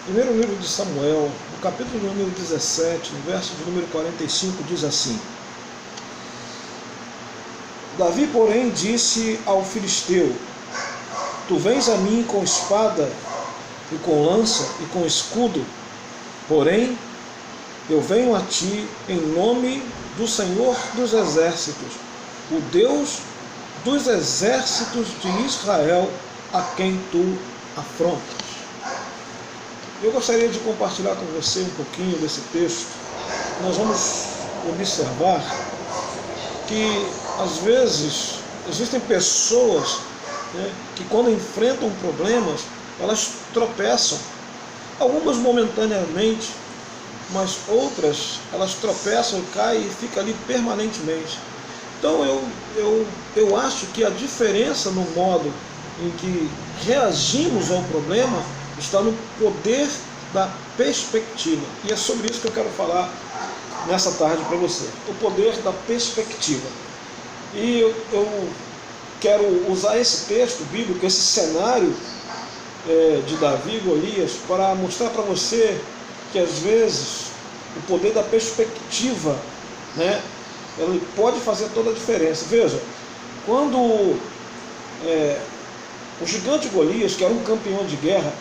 Primeiro livro de Samuel, no capítulo número 17, no verso de número 45, diz assim: Davi, porém, disse ao filisteu: Tu vens a mim com espada e com lança e com escudo, porém eu venho a ti em nome do Senhor dos Exércitos, o Deus dos exércitos de Israel, a quem tu afrontas. Eu gostaria de compartilhar com você um pouquinho desse texto. Nós vamos observar que, às vezes, existem pessoas, que quando enfrentam problemas, elas tropeçam. Algumas momentaneamente, mas outras, elas tropeçam, caem e ficam ali permanentemente. Então eu acho que a diferença no modo em que reagimos ao problema está no poder da perspectiva. E é sobre isso que eu quero falar nessa tarde para você. O poder da perspectiva. E eu quero usar esse texto bíblico, esse cenário de Davi e Golias, para mostrar para você que às vezes o poder da perspectiva, ele pode fazer toda a diferença. Veja, quando o gigante Golias, que era um campeão de guerra,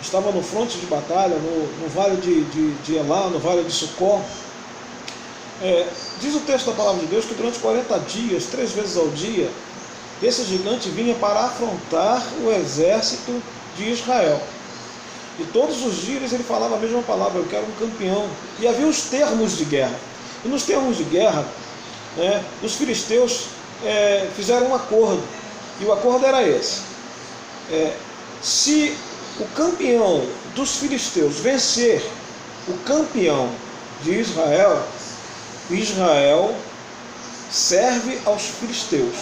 estava no fronte de batalha, no vale de Elá, no vale de Sucó, diz o texto da palavra de Deus que durante 40 dias, 3 vezes ao dia, esse gigante vinha para afrontar o exército de Israel. E todos os dias ele falava a mesma palavra: eu quero um campeão. E havia os termos de guerra. E nos termos de guerra, os filisteus fizeram um acordo. E o acordo era esse: se o campeão dos filisteus vencer o campeão de Israel, Israel serve aos filisteus.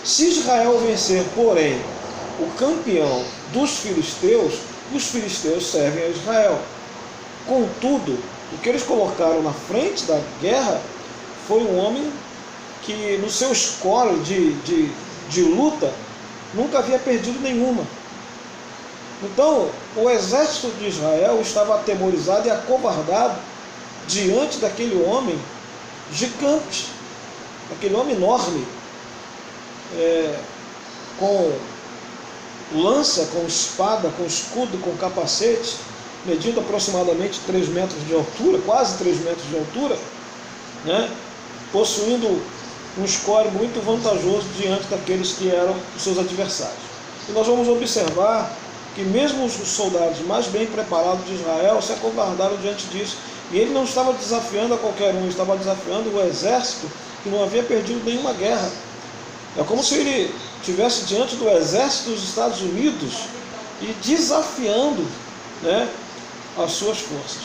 Se Israel vencer, porém, o campeão dos filisteus, os filisteus servem a Israel. Contudo, o que eles colocaram na frente da guerra foi um homem que no seu score de luta nunca havia perdido nenhuma. Então, o exército de Israel estava atemorizado e acovardado diante daquele homem gigante, aquele homem enorme, com lança, com espada, com escudo, com capacete, medindo aproximadamente 3 metros de altura, quase 3 metros de altura, possuindo um score muito vantajoso diante daqueles que eram os seus adversários. E nós vamos observar que mesmo os soldados mais bem preparados de Israel se acovardaram diante disso. E ele não estava desafiando a qualquer um, ele estava desafiando o exército que não havia perdido nenhuma guerra. É como se ele estivesse diante do exército dos Estados Unidos e desafiando as suas forças.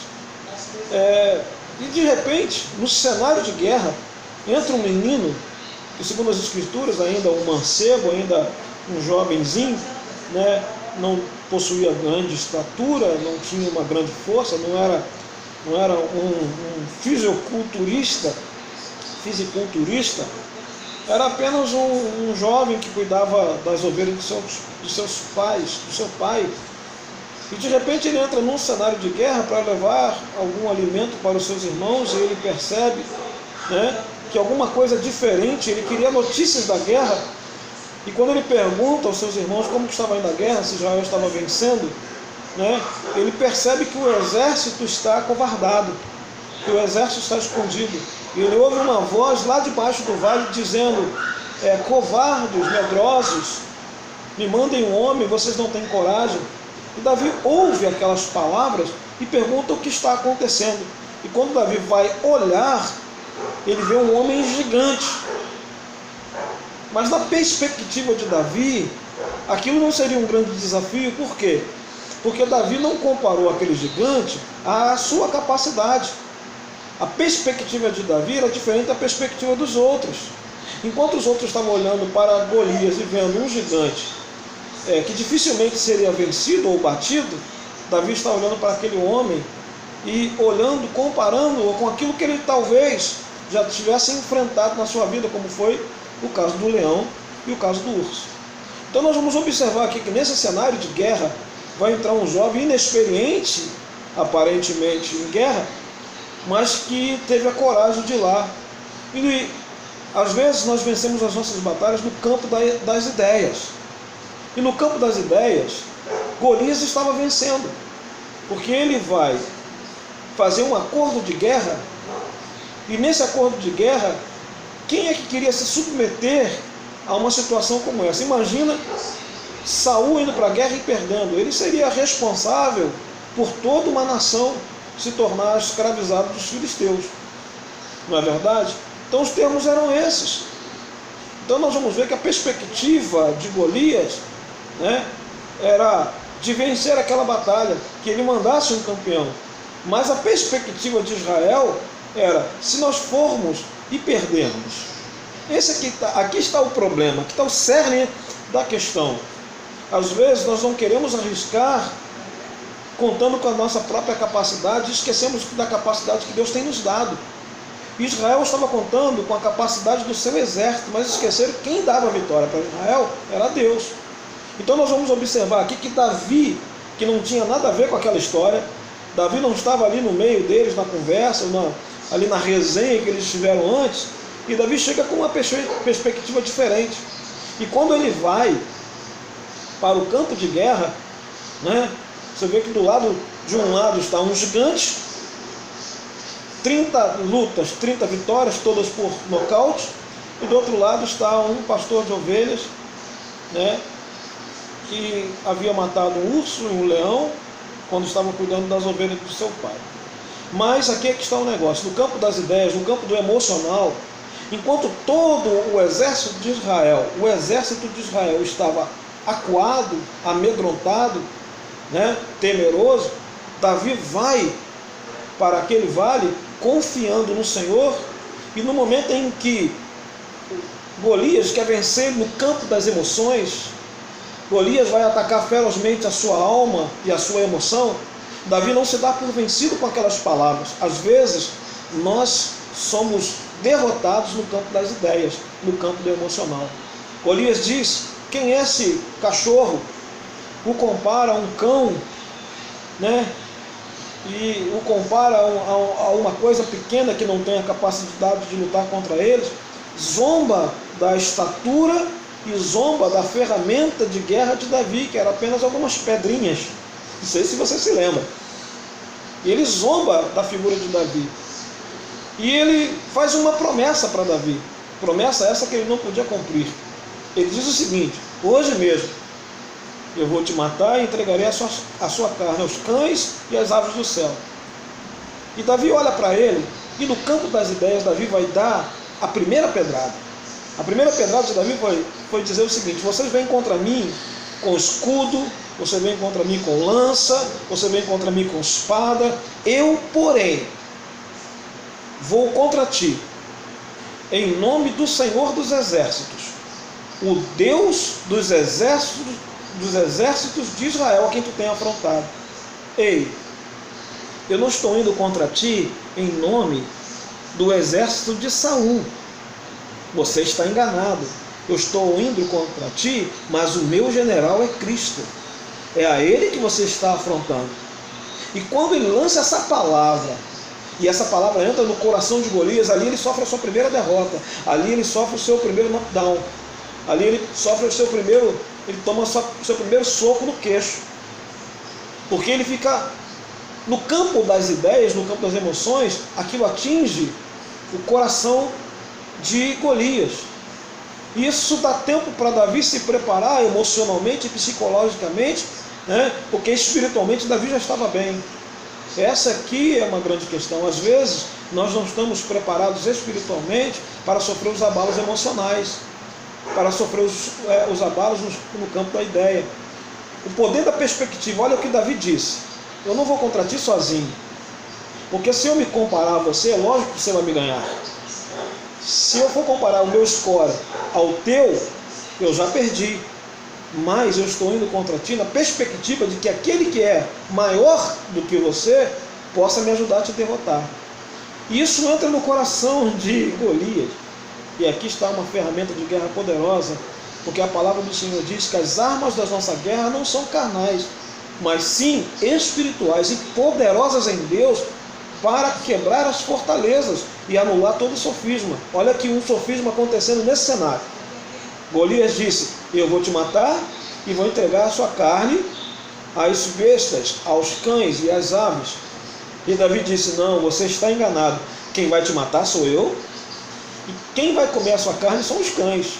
E de repente, no cenário de guerra, entra um menino, que segundo as escrituras, ainda um mancebo, ainda um jovenzinho, não possuía grande estatura, não tinha uma grande força, não era um fisiculturista, era apenas um jovem que cuidava das ovelhas dos seus pais, do seu pai. E de repente ele entra num cenário de guerra para levar algum alimento para os seus irmãos, e ele percebe que alguma coisa diferente, ele queria notícias da guerra. E quando ele pergunta aos seus irmãos como que estava indo a guerra, se Israel estava vencendo, ele percebe que o exército está acovardado, que o exército está escondido. E ele ouve uma voz lá debaixo do vale dizendo: covardes, medrosos, me mandem um homem, vocês não têm coragem. E Davi ouve aquelas palavras e pergunta o que está acontecendo. E quando Davi vai olhar, ele vê um homem gigante. Mas na perspectiva de Davi, aquilo não seria um grande desafio. Por quê? Porque Davi não comparou aquele gigante à sua capacidade. A perspectiva de Davi era diferente da perspectiva dos outros. Enquanto os outros estavam olhando para Golias e vendo um gigante que dificilmente seria vencido ou batido, Davi está olhando para aquele homem e olhando, comparando-o com aquilo que ele talvez já tivesse enfrentado na sua vida, como foi o caso do leão e o caso do urso. Então nós vamos observar aqui que nesse cenário de guerra, vai entrar um jovem inexperiente, aparentemente em guerra, mas que teve a coragem de ir lá. E às vezes nós vencemos as nossas batalhas no campo das ideias. E no campo das ideias, Golias estava vencendo, porque ele vai fazer um acordo de guerra, e nesse acordo de guerra, quem é que queria se submeter a uma situação como essa? Imagina Saul indo para a guerra e perdendo. Ele seria responsável por toda uma nação se tornar escravizada dos filisteus. Não é verdade? Então os termos eram esses. Então nós vamos ver que a perspectiva de Golias, né, era de vencer aquela batalha, que ele mandasse um campeão. Mas a perspectiva de Israel era, se nós formos e perdermos. Aqui está o problema, aqui está o cerne da questão. Às vezes nós não queremos arriscar contando com a nossa própria capacidade e esquecemos da capacidade que Deus tem nos dado. Israel estava contando com a capacidade do seu exército, mas esqueceram que quem dava a vitória para Israel era Deus. Então nós vamos observar aqui que Davi, que não tinha nada a ver com aquela história, Davi não estava ali no meio deles, na conversa, ali na resenha que eles tiveram antes, e Davi chega com uma perspectiva diferente. E quando ele vai para o campo de guerra, né, você vê que de um lado está um gigante, 30 lutas, 30 vitórias, todas por nocaute, e do outro lado está um pastor de ovelhas, né, que havia matado um urso e um leão quando estava cuidando das ovelhas do seu pai. Mas aqui é que está o negócio, no campo das ideias, no campo do emocional, enquanto todo o exército de Israel estava acuado, amedrontado, né, temeroso, Davi vai para aquele vale confiando no Senhor, e no momento em que Golias quer vencer no campo das emoções, Golias vai atacar ferozmente a sua alma e a sua emoção, Davi não se dá por vencido com aquelas palavras. Às vezes nós somos derrotados no campo das ideias, no campo do emocional. Golias diz: quem é esse cachorro? O compara a um cão, né? E o compara a uma coisa pequena que não tem a capacidade de lutar contra eles, zomba da estatura e zomba da ferramenta de guerra de Davi, que era apenas algumas pedrinhas. Não sei se você se lembra. E ele zomba da figura de Davi. E ele faz uma promessa para Davi. Promessa essa que ele não podia cumprir. Ele diz o seguinte: hoje mesmo eu vou te matar e entregarei a sua carne aos cães e às aves do céu. E Davi olha para ele, e no campo das ideias Davi vai dar a primeira pedrada. A primeira pedrada de Davi foi dizer o seguinte: vocês vêm contra mim com escudo, você vem contra mim com lança, você vem contra mim com espada, eu, porém, vou contra ti, em nome do Senhor dos Exércitos, o Deus dos exércitos de Israel, a quem tu tem afrontado. Ei, eu não estou indo contra ti em nome do exército de Saul. Você está enganado. Eu estou indo contra ti, mas o meu general é Cristo. É a ele que você está afrontando. E quando ele lança essa palavra, e essa palavra entra no coração de Golias, ali ele sofre a sua primeira derrota, ali ele sofre o seu primeiro knockdown, ali ele sofre ele toma o seu primeiro soco no queixo, porque ele fica no campo das ideias, no campo das emoções, aquilo atinge o coração de Golias. E isso dá tempo para Davi se preparar emocionalmente e psicologicamente, né? Porque espiritualmente Davi já estava bem. Essa aqui é uma grande questão. Às vezes nós não estamos preparados espiritualmente para sofrer os abalos emocionais, para sofrer os abalos no campo da ideia. O poder da perspectiva, olha o que Davi disse: eu não vou contra ti sozinho, porque se eu me comparar a você, é lógico que você vai me ganhar. Se eu for comparar o meu score ao teu, eu já perdi. Mas eu estou indo contra ti na perspectiva de que aquele que é maior do que você possa me ajudar a te derrotar. E isso entra no coração de Golias. E aqui está uma ferramenta de guerra poderosa, porque a palavra do Senhor diz que as armas da nossa guerra não são carnais, mas sim espirituais e poderosas em Deus para quebrar as fortalezas e anular todo o sofisma. Olha aqui um sofisma acontecendo nesse cenário. Golias disse: eu vou te matar e vou entregar a sua carne às bestas, aos cães e às aves. E Davi disse: não, você está enganado. Quem vai te matar sou eu, e quem vai comer a sua carne são os cães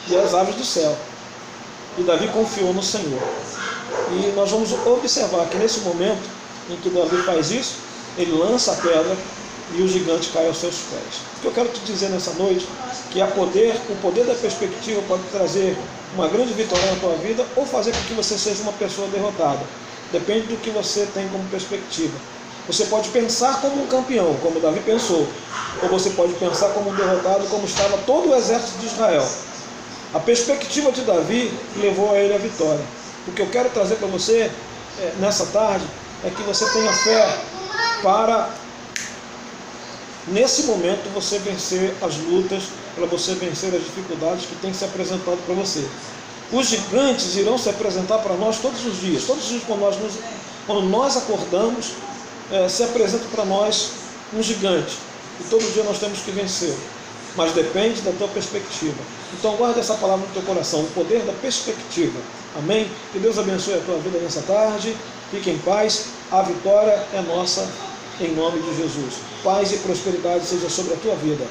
e as aves do céu. E Davi confiou no Senhor. E nós vamos observar que nesse momento em que Davi faz isso, ele lança a pedra e o gigante cai aos seus pés. O que eu quero te dizer nessa noite, que o poder da perspectiva pode trazer uma grande vitória na tua vida ou fazer com que você seja uma pessoa derrotada. Depende do que você tem como perspectiva. Você pode pensar como um campeão, como Davi pensou, ou você pode pensar como um derrotado, como estava todo o exército de Israel. A perspectiva de Davi levou a ele a vitória. O que eu quero trazer para você nessa tarde é que você tenha fé para, nesse momento, você vencer as lutas, para você vencer as dificuldades que têm se apresentado para você. Os gigantes irão se apresentar para nós todos os dias. Todos os dias, quando nós acordamos, se apresenta para nós um gigante. E todo dia nós temos que vencer. Mas depende da tua perspectiva. Então guarda essa palavra no teu coração, o poder da perspectiva. Amém? Que Deus abençoe a tua vida nessa tarde. Fique em paz. A vitória é nossa, em nome de Jesus. Paz e prosperidade seja sobre a tua vida.